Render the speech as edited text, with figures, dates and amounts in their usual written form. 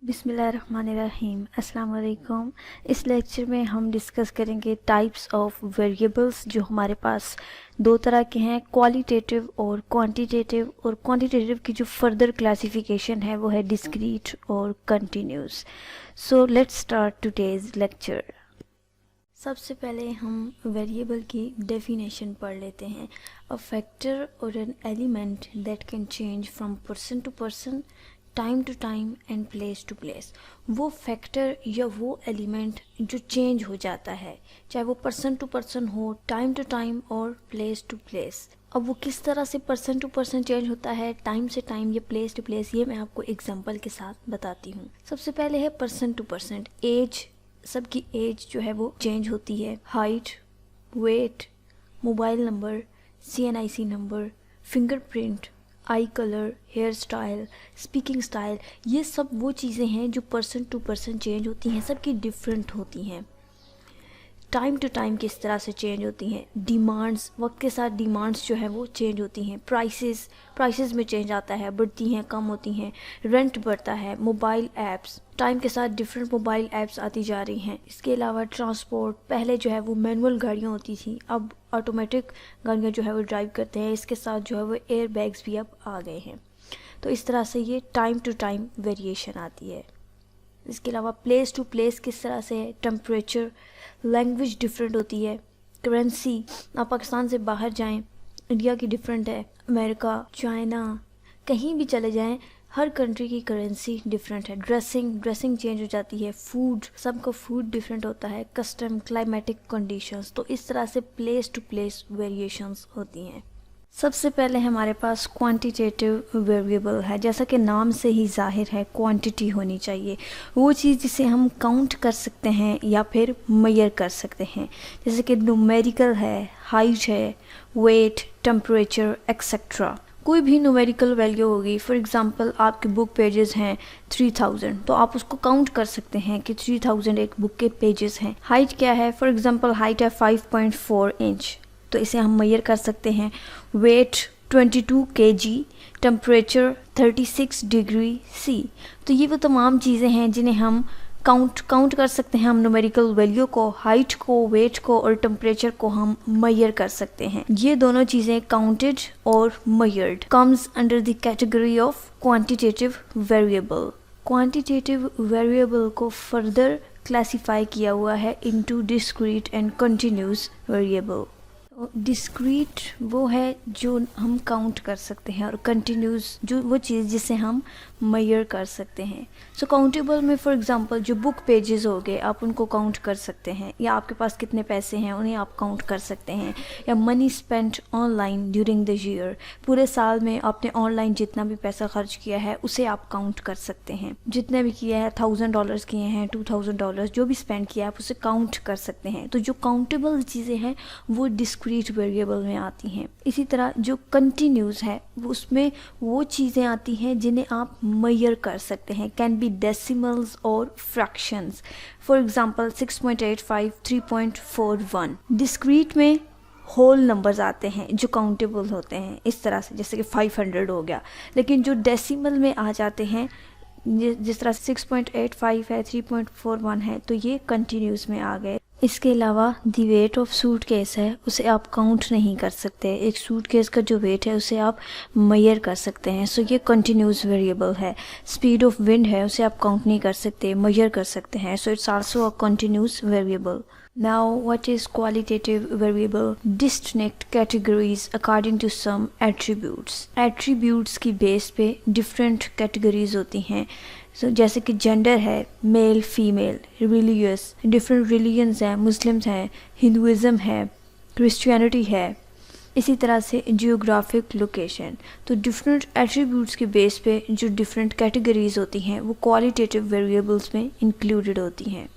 बिस्मिल्लाहिर्रहमानिर्रहीम। अस्सलाम वालेकुम। इस लेक्चर में हम डिस्कस करेंगे टाइप्स ऑफ वेरिएबल्स जो हमारे पास दो तरह के हैं, क्वालिटेटिव और क्वांटिटेटिव। और क्वांटिटेटिव की जो फर्दर क्लासिफिकेशन है वो है डिस्क्रीट और continuous. So let's start today's lecture. सबसे पहले हम वेरिएबल की डेफिनेशन पढ़ लेते हैं। अ फैक्टर और an element that can change from person to person, time to time and place to place. वो फैक्टर या वो एलिमेंट जो चेंज हो जाता है, चाहे वो पर्सन टू पर्सन हो, टाइम टू टाइम और प्लेस टू प्लेस। अब वो किस तरह से पर्सन टू पर्सन चेंज होता है, टाइम से टाइम या प्लेस टू प्लेस, ये मैं आपको एग्जांपल के साथ बताती हूँ। सबसे पहले है पर्सन टू पर्सन। एज, सबकी एज जो है वो चेंज होती है। Height, weight, mobile number, CNIC number, fingerprint, eye colour, hair style, speaking style, ये सब वो चीज़ें हैं जो पर्सन टू पर्सन चेंज होती हैं, सबकी डिफरेंट होती हैं। टाइम टू टाइम किस तरह से चेंज होती हैं। डिमांड्स, वक्त के साथ डिमांड्स जो है वो चेंज होती हैं। प्राइसेस में चेंज आता है, बढ़ती हैं, कम होती हैं। रेंट बढ़ता है। मोबाइल ऐप्स, टाइम के साथ डिफरेंट मोबाइल ऐप्स आती जा रही हैं। इसके अलावा ट्रांसपोर्ट, पहले जो है वो मैनुअल गाड़ियाँ होती थी, अब ऑटोमेटिक गाड़ियाँ जो है वो ड्राइव करते हैं। इसके साथ जो है वो एयर बैग्स भी अब आ गए हैं। तो इस तरह से ये टाइम टू टाइम वेरिएशन आती है। इसके अलावा प्लेस टू प्लेस किस तरह से है। टेम्परेचर, लैंग्वेज डिफरेंट होती है। करेंसी, आप पाकिस्तान से बाहर जाएं, इंडिया की डिफरेंट है। अमेरिका, चाइना, कहीं भी चले जाएं, हर कंट्री की करेंसी डिफरेंट है। ड्रेसिंग चेंज हो जाती है। फूड, सबका फूड डिफरेंट होता है। कस्टम, क्लाइमेटिक कंडीशंस, तो इस तरह से प्लेस टू प्लेस वेरिएशंस होती हैं। सबसे पहले हमारे पास क्वांटिटेटिव वेरिएबल है। जैसा कि नाम से ही जाहिर है, क्वांटिटी होनी चाहिए, वो चीज़ जिसे हम काउंट कर सकते हैं या फिर मेजर कर सकते हैं। जैसे कि न्यूमेरिकल है, हाइट है, वेट, टेम्परेचर एक्सेट्रा। कोई भी न्यूमेरिकल वैल्यू होगी। फॉर एग्जांपल आपके बुक पेजेस हैं 3000, तो आप उसको काउंट कर सकते हैं कि 3000 एक बुक के पेजेस हैं। हाइट क्या है, फॉर एग्जांपल हाइट है 5.4 इंच, तो इसे हम मेजर कर सकते हैं। Weight 22 kg, temperature 36 degree C। तो ये वो तमाम चीज़ें हैं जिन्हें हम काउंट कर सकते हैं। हम न्यूमेरिकल वैल्यू को, हाइट को, वेट को और टेम्परेचर को हम मेजर कर सकते हैं। ये दोनों चीज़ें काउंटेड और measured comes under the category of quantitative variable. Quantitative variable को फर्दर क्लासीफाई किया हुआ है into discrete and continuous variable. Discrete वो है जो हम काउंट कर सकते हैं, और कंटिन्यूस जो वो चीज़ जिसे हम मेजर कर सकते हैं। सो काउंटेबल में फॉर एग्जांपल जो बुक पेजेस हो गए, आप उनको काउंट कर सकते हैं, या आपके पास कितने पैसे हैं उन्हें आप काउंट कर सकते हैं। या money spent online during the year, पूरे साल में आपने ऑनलाइन जितना भी पैसा खर्च किया है उसे आप काउंट कर सकते हैं। जितने भी किया है, $1000 किए हैं, $2000, जो भी स्पेंड किया है आप उसे काउंट कर सकते हैं। तो जो काउंटेबल चीज़ें हैं वो डिस्क्रीट वेरिएबल में आती हैं। इसी तरह जो कंटिन्यूस है उसमें वो चीज़ें आती हैं जिन्हें आप मेजर कर सकते हैं। कैन बी डेसिमल्स और फ्रैक्शंस। For example 6.85, 3.41। डिस्क्रीट में होल नंबर्स आते हैं जो काउंटेबल होते हैं, इस तरह से, जैसे कि 500 हो गया। लेकिन जो डेसिमल में आ जाते हैं, जिस तरह 6.85 है, 3.41 है, तो ये कंटिन्यूस में आ गए। इसके अलावा दी वेट ऑफ सूटकेस है, उसे आप काउंट नहीं कर सकते। एक सूटकेस का जो वेट है उसे आप मेजर कर सकते हैं, सो ये कंटिन्यूस वेरिएबल है। स्पीड ऑफ विंड है, उसे आप काउंट नहीं कर सकते, मेजर कर सकते हैं, so it's also a continuous variable. Now, what is qualitative variable? Distinct categories according to some attributes. Attributes की बेस पे different categories होती हैं। जैसे कि जेंडर है, male, female, religious, different religions हैं, मुस्लिम्स हैं, हिंदुज़म है, क्रिश्चियनिटी है। इसी तरह से जियोग्राफिक लोकेशन। तो डिफरेंट एट्रीब्यूट्स के बेस पे जो डिफरेंट कैटेगरीज होती हैं वो क्वालिटेटिव वेरिएबल्स में इंक्लूडेड होती हैं।